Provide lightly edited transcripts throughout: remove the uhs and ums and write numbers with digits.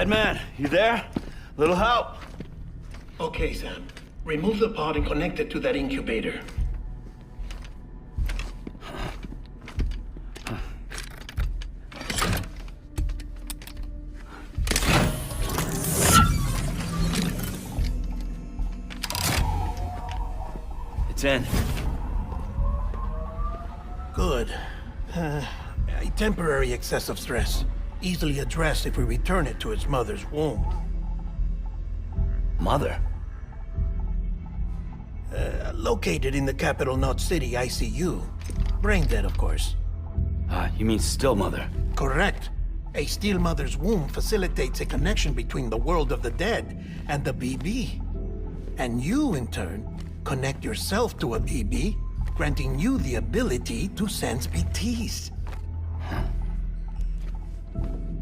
man, you there? Little help? Okay, Sam. Remove the pod and connect it to that incubator. It's in. Good. A temporary excessive stress. Easily addressed if we return it to its mother's womb. Mother? Located in the capital Knot City ICU. Brain dead, of course. You mean still mother? Correct. A still mother's womb facilitates a connection between the world of the dead and the BB. And you, in turn, connect yourself to a BB, granting you the ability to sense BTs.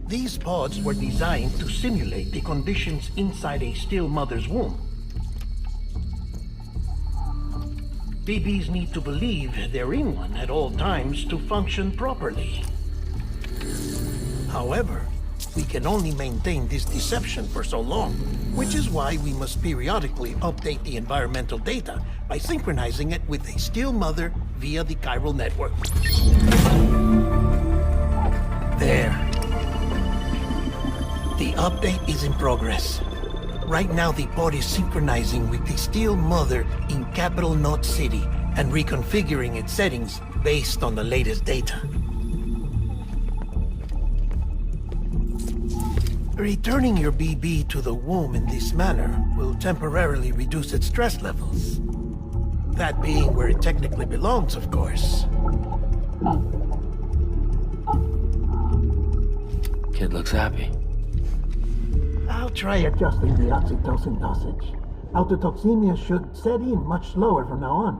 These pods were designed to simulate the conditions inside a still mother's womb. BBs need to believe they're in one at all times to function properly. However, we can only maintain this deception for so long, which is why we must periodically update the environmental data by synchronizing it with a still mother via the chiral network. There. The update is in progress. Right now, the pod is synchronizing with the still mother in capital Knot City and reconfiguring its settings based on the latest data. Returning your BB to the womb in this manner will temporarily reduce its stress levels. That being where it technically belongs, of course. Kid looks happy. I'll try adjusting the oxytocin dosage. Autotoxemia should set in much slower from now on.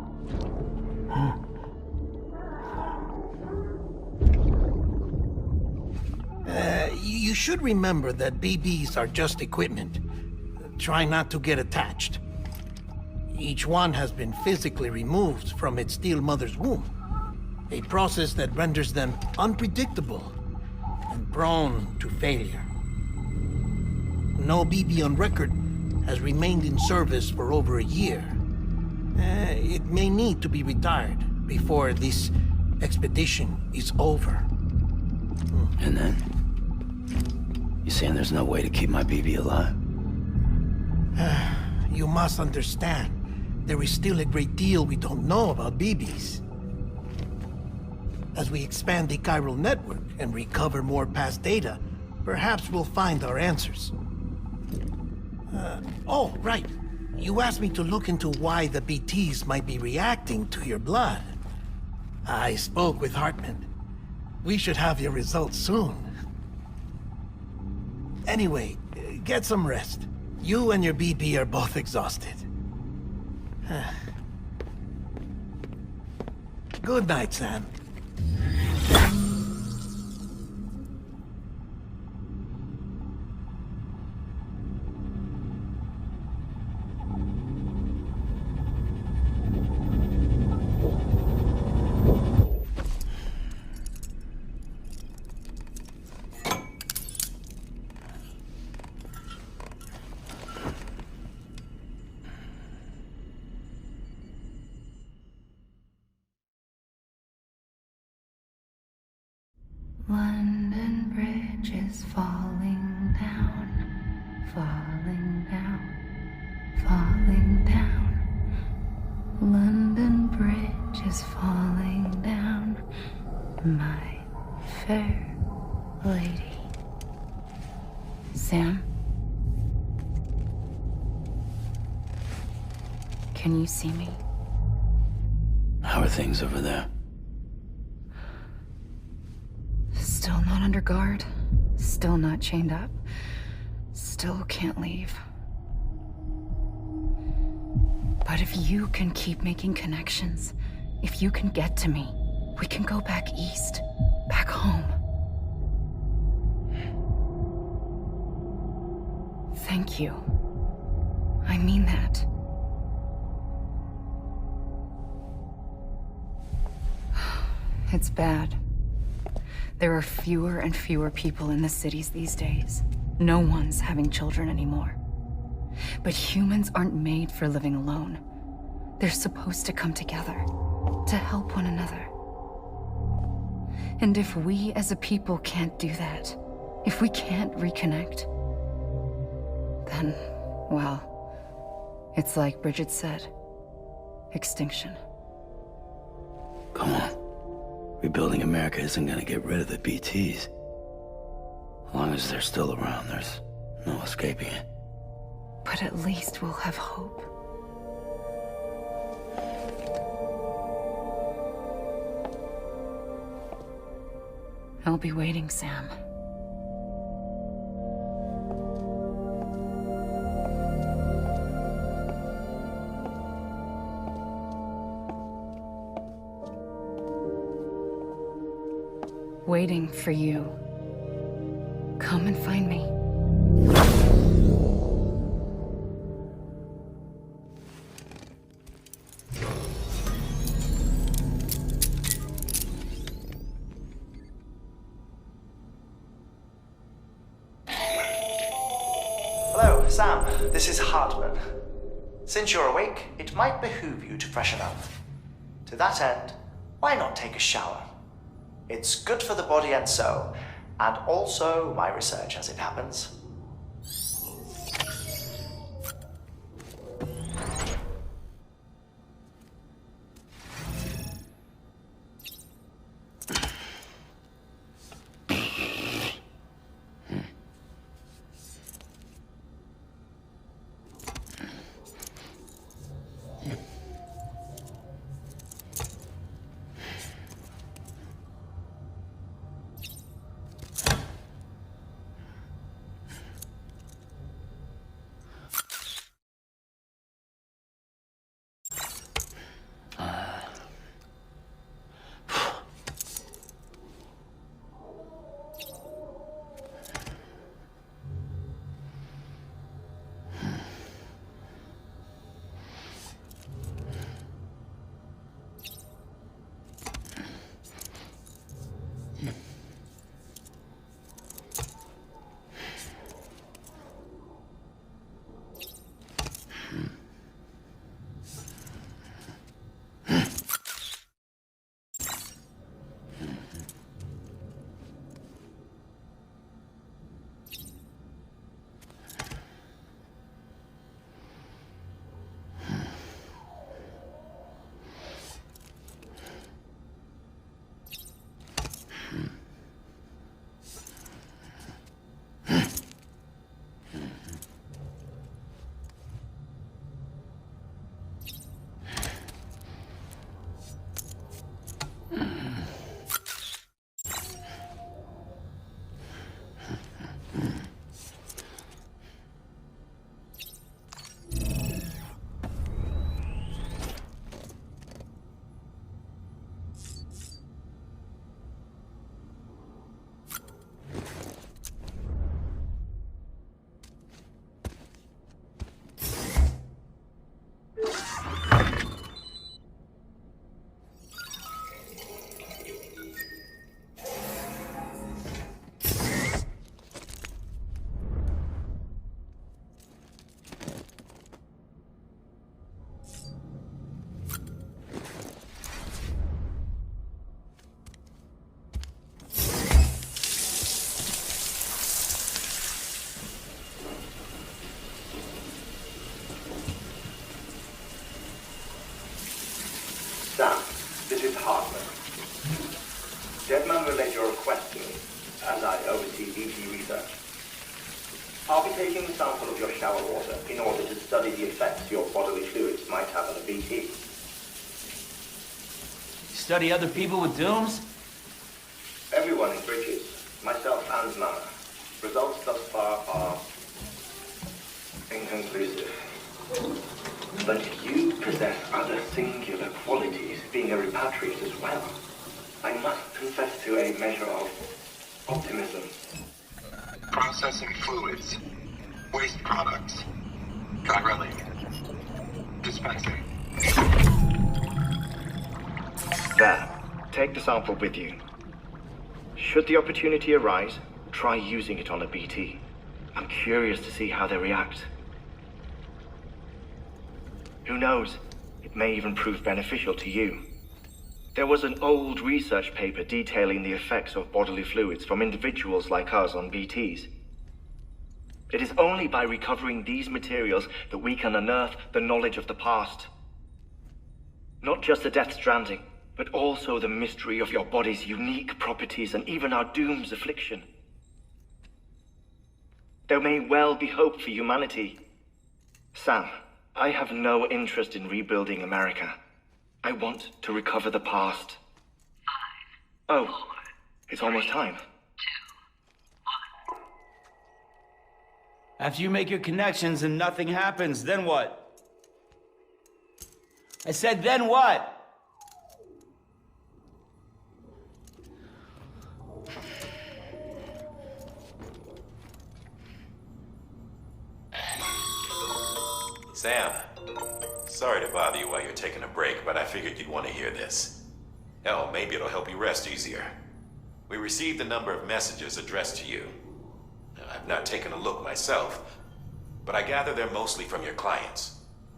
You should remember that BBs are just equipment. Try not to get attached. Each one has been physically removed from its still mother's womb. A process that renders them unpredictable and prone to failure. No BB on record has remained in service for over a year. It may need to be retired before this expedition is over. And then? You saying there's no way to keep my BB alive? You must understand, there is still a great deal we don't know about BBs. As we expand the chiral network and recover more past data, perhaps we'll find our answers. Oh, right. You asked me to look into why the BTs might be reacting to your blood. I spoke with Hartman. We should have your results soon. Anyway, get some rest. You and your BB are both exhausted. Good night, Sam. London Bridge is falling down, falling down, falling down. London Bridge is falling down, my fair lady. Sam? Can you see me? How are things over there? Still not under guard, still not chained up, still can't leave. But if you can keep making connections, if you can get to me, we can go back east, back home. Thank you. I mean that. It's bad. There are fewer and fewer people in the cities these days. No one's having children anymore. But humans aren't made for living alone. They're supposed to come together, to help one another. And if we as a people can't do that, if we can't reconnect, then, well, it's like Bridget said, extinction. Come on. Rebuilding America isn't gonna get rid of the BTs. As long as they're still around, there's no escaping it. But at least we'll have hope. I'll be waiting, Sam. Waiting for you. Come and find me. Hello, Sam. This is Hartman. Since you're awake, it might behoove you to freshen up. To that end, why not take a shower? It's good for the body and soul, and also my research as it happens. Sam, this is Hartman. Deadman relayed your request to me, as I oversee BT research. I'll be taking a sample of your shower water in order to study the effects your bodily fluids might have on a BT. Study other people with dooms? Everyone in Bridges, myself and Mama. Results thus far are inconclusive. But you possess other singular qualities, being a repatriate as well. I must confess to a measure of optimism. Processing fluids, waste products, dry dispensing. There, take the sample with you. Should the opportunity arise, try using it on a BT. I'm curious to see how they react. Who knows? It may even prove beneficial to you. There was an old research paper detailing the effects of bodily fluids from individuals like us on BTs. It is only by recovering these materials that we can unearth the knowledge of the past. Not just the Death Stranding, but also the mystery of your body's unique properties and even our doom's affliction. There may well be hope for humanity. Sam, I have no interest in rebuilding America. I want to recover the past. 5, 4, it's almost time. 2, 1. After you make your connections and nothing happens, then what? I said, then what? Sam, sorry to bother you while you're taking a break, but I figured you'd want to hear this. Hell, maybe it'll help you rest easier. We received a number of messages addressed to you. I've not taken a look myself, but I gather they're mostly from your clients.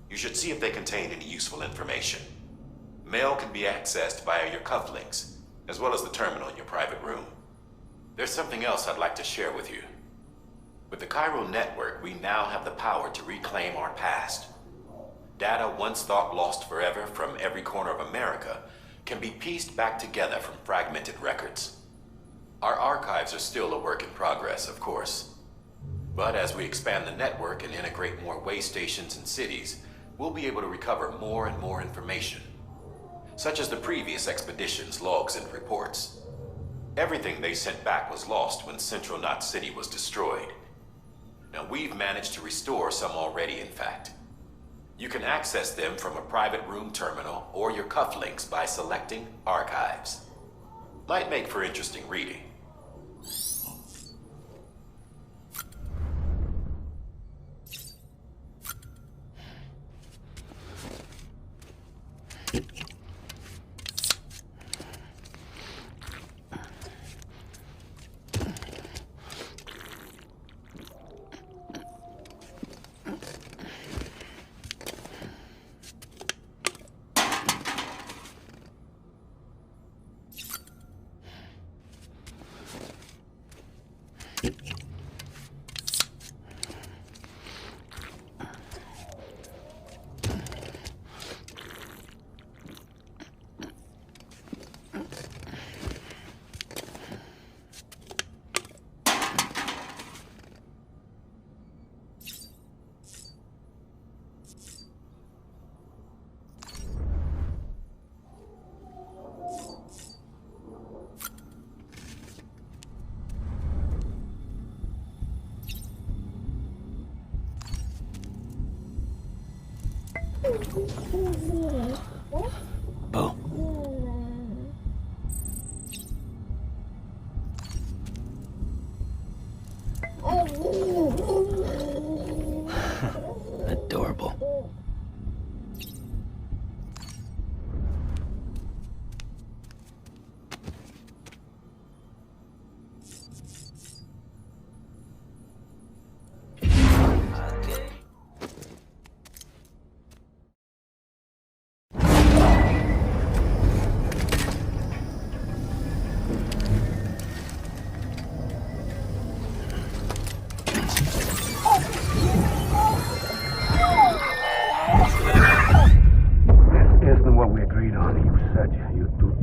You should see if they contain any useful information. Mail can be accessed via your cufflinks, as well as the terminal in your private room. There's something else I'd like to share with you. With the Cairo network, we now have the power to reclaim our past. Data once thought lost forever from every corner of America can be pieced back together from fragmented records. Our archives are still a work in progress, of course. But as we expand the network and integrate more way stations and cities, we'll be able to recover more and more information, such as the previous expedition's logs and reports. Everything they sent back was lost when Central Knot City was destroyed. Now, we've managed to restore some already, in fact. You can access them from a private room terminal or your cufflinks by selecting Archives. Might make for interesting reading. Bo. Adorable.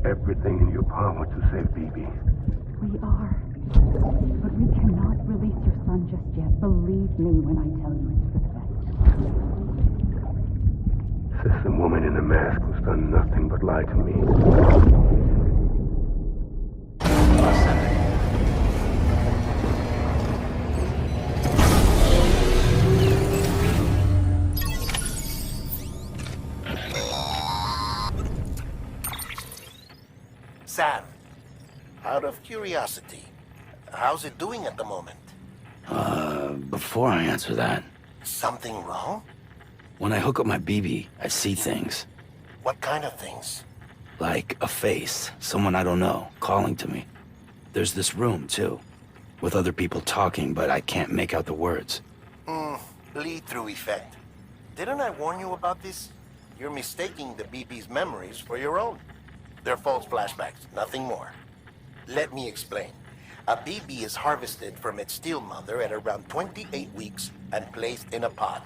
Everything in your power to save BB. We are. But we cannot release your son just yet. Believe me when I tell you it's for the best. System woman in the mask who's done nothing but lie to me. Sam, out of curiosity, how's it doing at the moment? Before I answer that, Something wrong? when I hook up my BB, I see things. What kind of things? Like a face, someone I don't know, calling to me. There's this room, too. with other people talking, but I can't make out the words. Bleed-through effect. Didn't I warn you about this? You're mistaking the BB's memories for your own. They're false flashbacks, nothing more. Let me explain. A BB is harvested from its steel mother at around 28 weeks and placed in a pod.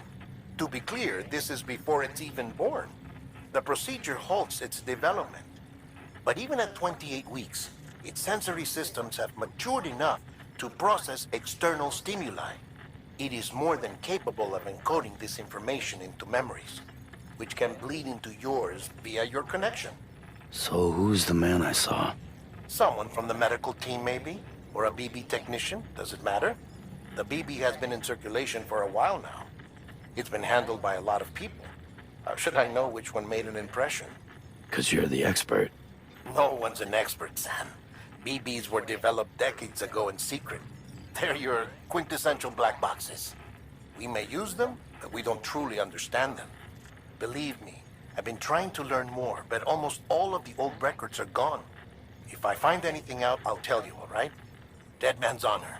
To be clear, this is before it's even born. The procedure halts its development. But even at 28 weeks, its sensory systems have matured enough to process external stimuli. It is more than capable of encoding this information into memories, which can bleed into yours via your connection. So who's the man I saw? Someone from the medical team, maybe? Or a BB technician? Does it matter? The BB has been in circulation for a while now. It's been handled by a lot of people. How should I know which one made an impression? 'Cause you're the expert. No one's an expert, Sam. BBs were developed decades ago in secret. They're your quintessential black boxes. We may use them, but we don't truly understand them. Believe me, I've been trying to learn more, but almost all of the old records are gone. If I find anything out, I'll tell you, all right? Dead man's honor.